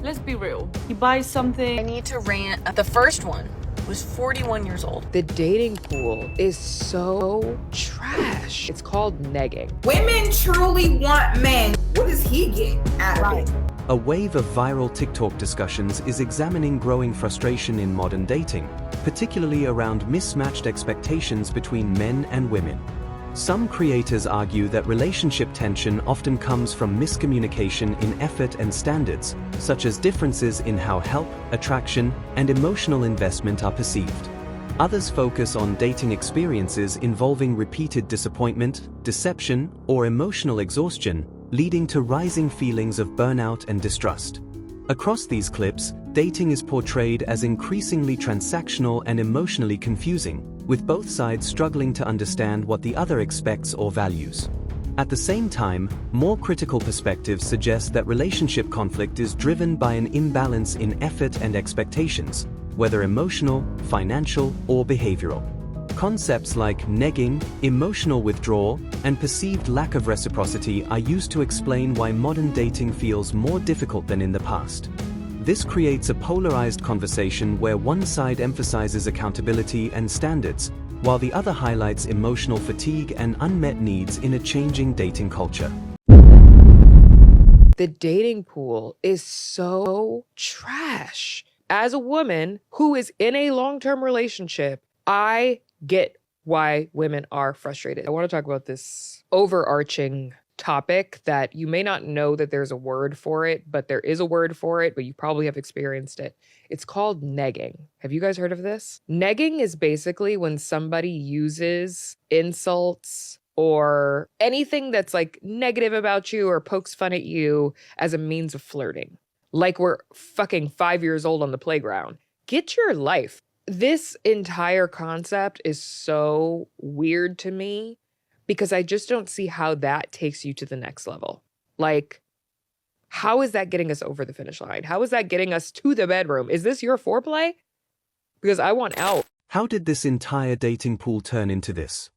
let's be real. He buys something. I need to rant. The first one was 41 years old. The dating pool is so trash. It's called negging. Women truly want men. What does he get out of it? A wave of viral TikTok discussions is examining growing frustration in modern dating, particularly around mismatched expectations between men and women. Some creators argue that relationship tension often comes from miscommunication in effort and standards, such as differences in how help, attraction, and emotional investment are perceived. Others focus on dating experiences involving repeated disappointment, deception, or emotional exhaustion, leading to rising feelings of burnout and distrust. Across these clips, dating is portrayed as increasingly transactional and emotionally confusing, with both sides struggling to understand what the other expects or values. At the same time, more critical perspectives suggest that relationship conflict is driven by an imbalance in effort and expectations, whether emotional, financial, or behavioral. Concepts like negging, emotional withdrawal, and perceived lack of reciprocity are used to explain why modern dating feels more difficult than in the past. This creates a polarized conversation where one side emphasizes accountability and standards, while the other highlights emotional fatigue and unmet needs in a changing dating culture. The dating pool is so trash. As a woman who is in a long-term relationship, I get why women are frustrated. I want to talk about this overarching topic that you may not know that there's a word for it, but there is a word for it, but you probably have experienced it. It's called negging. Have you guys heard of this? Negging is basically when somebody uses insults or anything that's like negative about you or pokes fun at you as a means of flirting. Like we're fucking 5 years old on the playground. Get your life. This entire concept is so weird to me because I just don't see how that takes you to the next level. Like, how is that getting us over the finish line? How is that getting us to the bedroom? Is this your foreplay? Because I want out. How did this entire dating pool turn into this?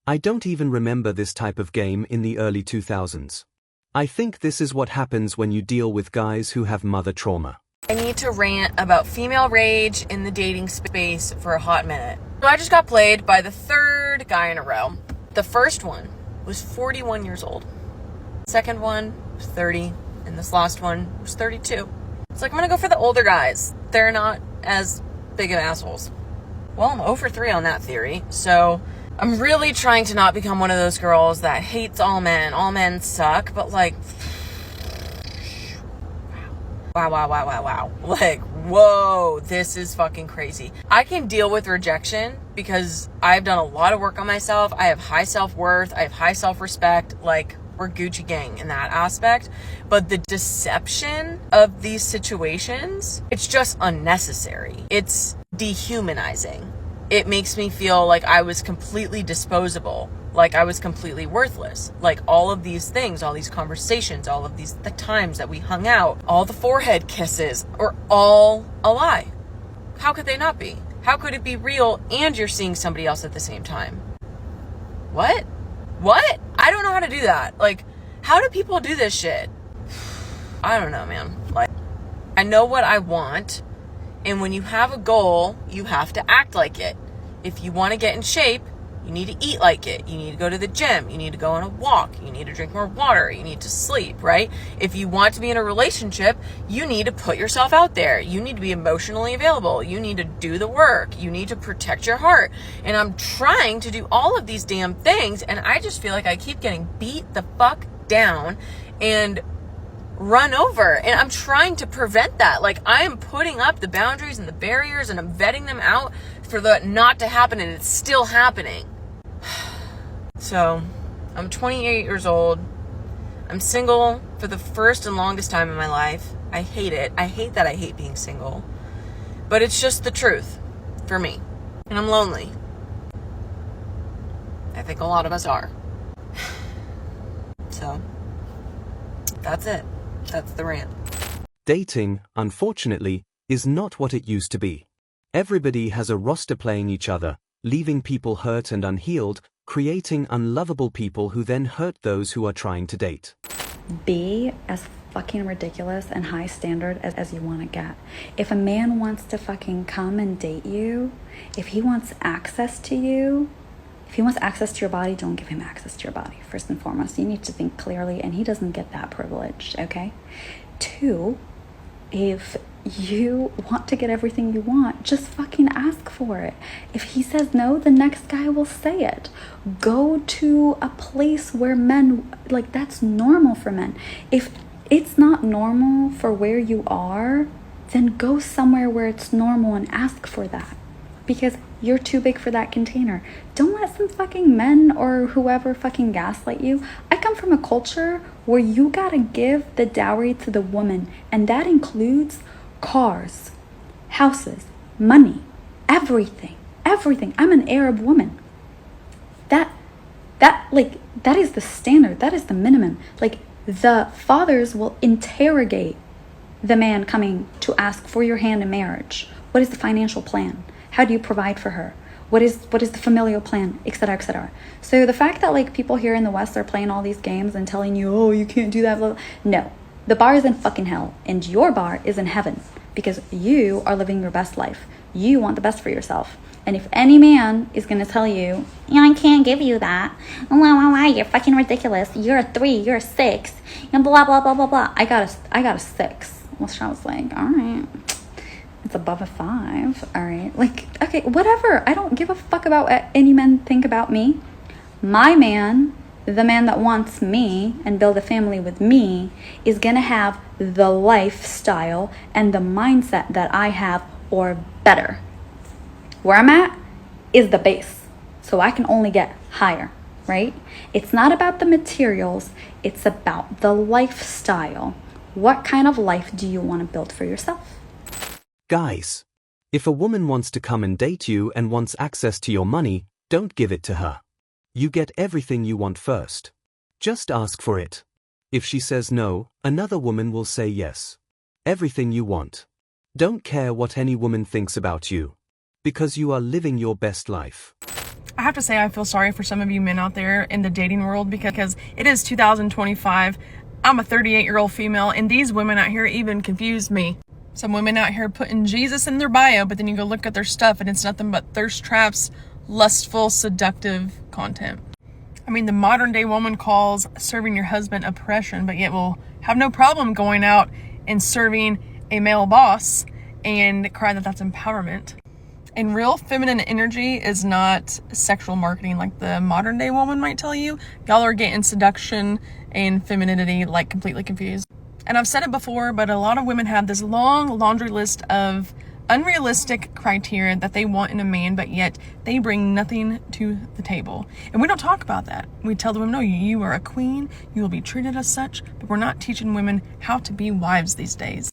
I don't even remember this type of game in the early 2000s. I think this is what happens when you deal with guys who have mother trauma. I need to rant about female rage in the dating space for a hot minute. So I just got played by the third guy in a row. The first one was 41 years old. Second one was 30. And this last one was 32. It's like, I'm gonna go for the older guys. They're not as big of assholes. Well, I'm 0 for 3 on that theory. So I'm really trying to not become one of those girls that hates all men. All men suck. But like, wow. Like, whoa, this is fucking crazy. I can deal with rejection because I've done a lot of work on myself. I have high self-worth. I have high self-respect. Like, we're Gucci gang in that aspect. But the deception of these situations, it's just unnecessary. It's dehumanizing. It makes me feel like I was completely disposable, like I was completely worthless. Like all of these things, all these conversations, all of the times that we hung out, all the forehead kisses are all a lie. How could they not be? How could it be real and you're seeing somebody else at the same time? What? I don't know how to do that. Like, how do people do this shit? I don't know, man. Like, I know what I want. And when you have a goal, you have to act like it. If you want to get in shape, you need to eat like it. You need to go to the gym. You need to go on a walk. You need to drink more water. You need to sleep, right? If you want to be in a relationship, you need to put yourself out there. You need to be emotionally available. You need to do the work. You need to protect your heart. And I'm trying to do all of these damn things, and I just feel like I keep getting beat the fuck down and run over, and I'm trying to prevent that. Like, I am putting up the boundaries and the barriers and I'm vetting them out for that not to happen, and it's still happening. So I'm 28 years old. I'm single for the first and longest time in my life. I hate it. I hate that I hate being single, but it's just the truth for me, and I'm lonely. I think a lot of us are. So that's it. That's the rant. Dating, unfortunately, is not what it used to be. Everybody has a roster playing each other, leaving people hurt and unhealed, creating unlovable people who then hurt those who are trying to date. Be as fucking ridiculous and high standard as you want to get. If a man wants to fucking come and date you, if he wants access to you, if he wants access to your body, don't give him access to your body. First and foremost, you need to think clearly, and he doesn't get that privilege, okay? 2, if you want to get everything you want, just fucking ask for it. If he says no, the next guy will say it. Go to a place where men, like, that's normal for men. If it's not normal for where you are, then go somewhere where it's normal and ask for that. Because you're too big for that container. Don't let some fucking men or whoever fucking gaslight you. I come from a culture where you gotta give the dowry to the woman, and that includes cars, houses, money, everything. I'm an Arab woman. That is the standard. That is the minimum. Like, the fathers will interrogate the man coming to ask for your hand in marriage. What is the financial plan? How do you provide for her? What is the familial plan, etc., etc. So the fact that, like, people here in the West are playing all these games and telling you, oh, you can't do that, blah, blah. No, the bar is in fucking hell, and your bar is in heaven, because you are living your best life. You want the best for yourself. And if any man is going to tell you, yeah, I can't give you that, you're fucking ridiculous, you're a 3, you're a 6, and blah, blah, blah, blah, blah. I got a 6. Which I was like, all right, it's above a 5, all right. Like, okay, whatever. I don't give a fuck about what any men think about me. My man, the man that wants me and build a family with me, is going to have the lifestyle and the mindset that I have, or better. Where I'm at is the base, so I can only get higher, right? It's not about the materials, it's about the lifestyle. What kind of life do you want to build for yourself? Guys, if a woman wants to come and date you and wants access to your money, don't give it to her. You get everything you want first. Just ask for it. If she says no, another woman will say yes. Everything you want. Don't care what any woman thinks about you, because you are living your best life. I have to say, I feel sorry for some of you men out there in the dating world, because it is 2025. I'm a 38-year-old female, and these women out here even confuse me. Some women out here putting Jesus in their bio, but then you go look at their stuff and it's nothing but thirst traps, lustful, seductive content. I mean, the modern day woman calls serving your husband oppression, but yet will have no problem going out and serving a male boss and cry that that's empowerment. And real feminine energy is not sexual marketing like the modern day woman might tell you. Y'all are getting seduction and femininity like completely confused. And I've said it before, but a lot of women have this long laundry list of unrealistic criteria that they want in a man, but yet they bring nothing to the table. And we don't talk about that. We tell the women, no, you are a queen, you will be treated as such, but we're not teaching women how to be wives these days.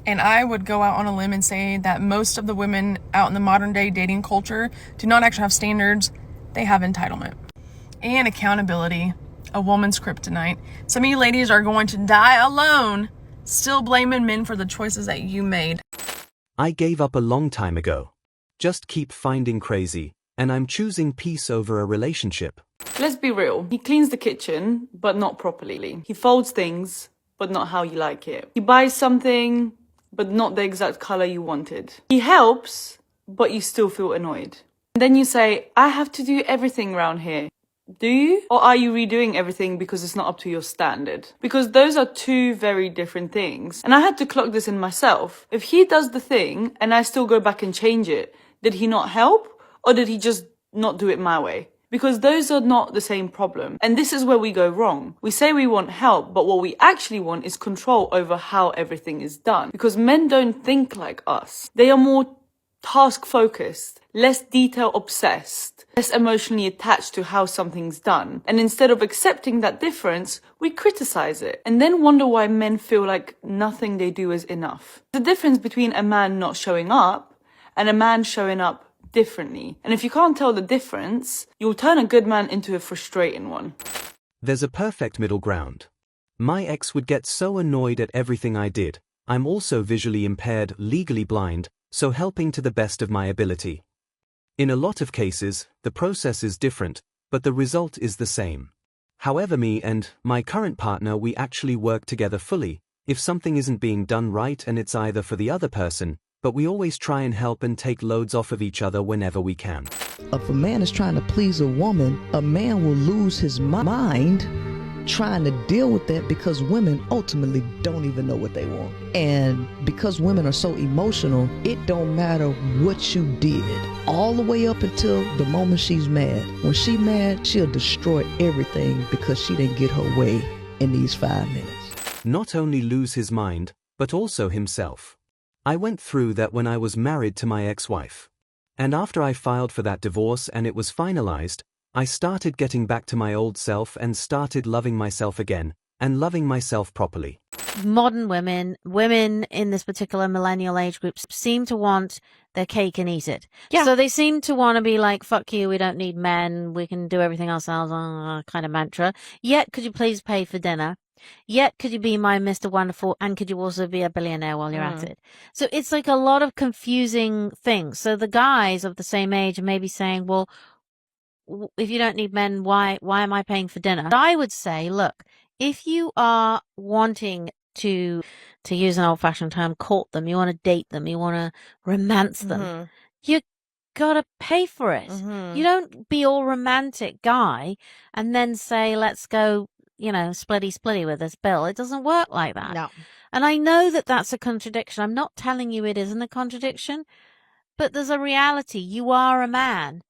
And I would go out on a limb and say that most of the women out in the modern day dating culture do not actually have standards. They have entitlement and accountability, a woman's kryptonite. Some of you ladies are going to die alone, still blaming men for the choices that you made. I gave up a long time ago. Just keep finding crazy, and I'm choosing peace over a relationship. Let's be real. He cleans the kitchen, but not properly. He folds things, but not how you like it. He buys something, but not the exact color you wanted. He helps, but you still feel annoyed. And then you say, I have to do everything around here. Do you? Or are you redoing everything because it's not up to your standard? Because those are two very different things. And I had to clock this in myself. If he does the thing and I still go back and change it, did he not help? Or did he just not do it my way? Because those are not the same problem. And this is where we go wrong. We say we want help, but what we actually want is control over how everything is done. Because men don't think like us. They are more task focused, less detail obsessed, less emotionally attached to how something's done. And instead of accepting that difference, we criticize it and then wonder why men feel like nothing they do is enough. The difference between a man not showing up and a man showing up differently. And if you can't tell the difference, you'll turn a good man into a frustrating one. There's a perfect middle ground. My ex would get so annoyed at everything I did. I'm also visually impaired, legally blind, so helping to the best of my ability. In a lot of cases, the process is different, but the result is the same. However, me and my current partner, we actually work together fully, if something isn't being done right and it's either for the other person, but we always try and help and take loads off of each other whenever we can. If a man is trying to please a woman, a man will lose his mind trying to deal with that because women ultimately don't even know what they want. And because women are so emotional, it don't matter what you did, all the way up until the moment she's mad. When she's mad, she'll destroy everything because she didn't get her way in these 5 minutes. Not only lose his mind, but also himself. I went through that when I was married to my ex-wife. And after I filed for that divorce and it was finalized, I started getting back to my old self and started loving myself again, and loving myself properly. Modern women in this particular millennial age group seem to want their cake and eat it. Yeah. So they seem to want to be like, fuck you, we don't need men, we can do everything ourselves, kind of mantra. Yet, could you please pay for dinner? Yet, could you be my Mr. Wonderful, and could you also be a billionaire while you're at it? So it's like a lot of confusing things. So the guys of the same age may be saying, well, if you don't need men, why am I paying for dinner? But I would say, look, if you are wanting to use an old-fashioned term, court them, you want to date them, you want to romance them, you gotta pay for it. You don't be all romantic guy and then say, let's go, splitty with this bill. It doesn't work like that. No. And I know that that's a contradiction. I'm not telling you it isn't a contradiction, but there's a reality. You are a man,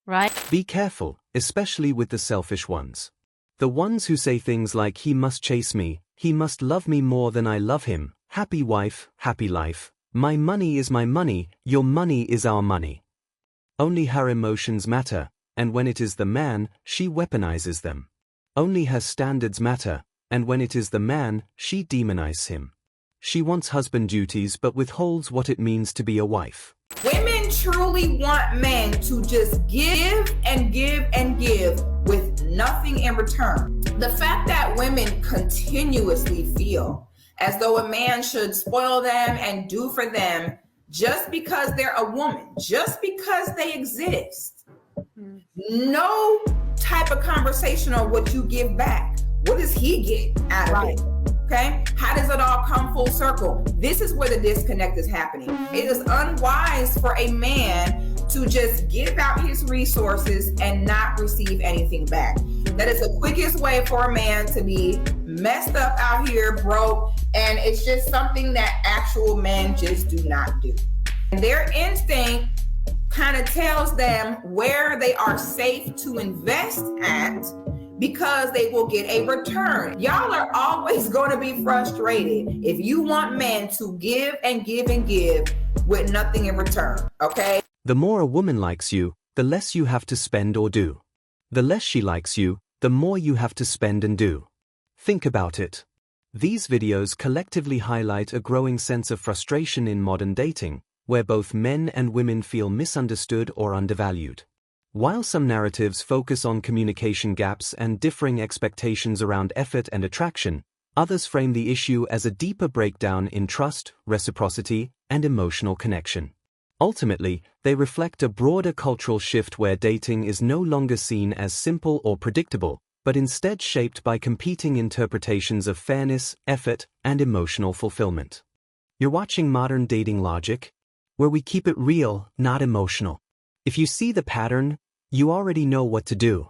right? Be careful, especially with the selfish ones. The ones who say things like, he must chase me, he must love me more than I love him, happy wife, happy life, my money is my money, your money is our money. Only her emotions matter, and when it is the man, she weaponizes them. Only her standards matter, and when it is the man, she demonizes him. She wants husband duties but withholds what it means to be a wife. Women truly want men to just give and give and give with nothing in return. The fact that women continuously feel as though a man should spoil them and do for them just because they're a woman, just because they exist. No type of conversation on what you give back. What does he get out of it? Okay, how does it all come full circle? This is where the disconnect is happening. It is unwise for a man to just give out his resources and not receive anything back. That is the quickest way for a man to be messed up out here, broke, and it's just something that actual men just do not do. And their instinct kind of tells them where they are safe to invest at, because they will get a return. Y'all are always going to be frustrated if you want men to give and give and give with nothing in return, okay? The more a woman likes you, the less you have to spend or do. The less she likes you, the more you have to spend and do. Think about it. These videos collectively highlight a growing sense of frustration in modern dating, where both men and women feel misunderstood or undervalued. While some narratives focus on communication gaps and differing expectations around effort and attraction, others frame the issue as a deeper breakdown in trust, reciprocity, and emotional connection. Ultimately, they reflect a broader cultural shift where dating is no longer seen as simple or predictable, but instead shaped by competing interpretations of fairness, effort, and emotional fulfillment. You're watching Modern Dating Logic, where we keep it real, not emotional. If you see the pattern, you already know what to do.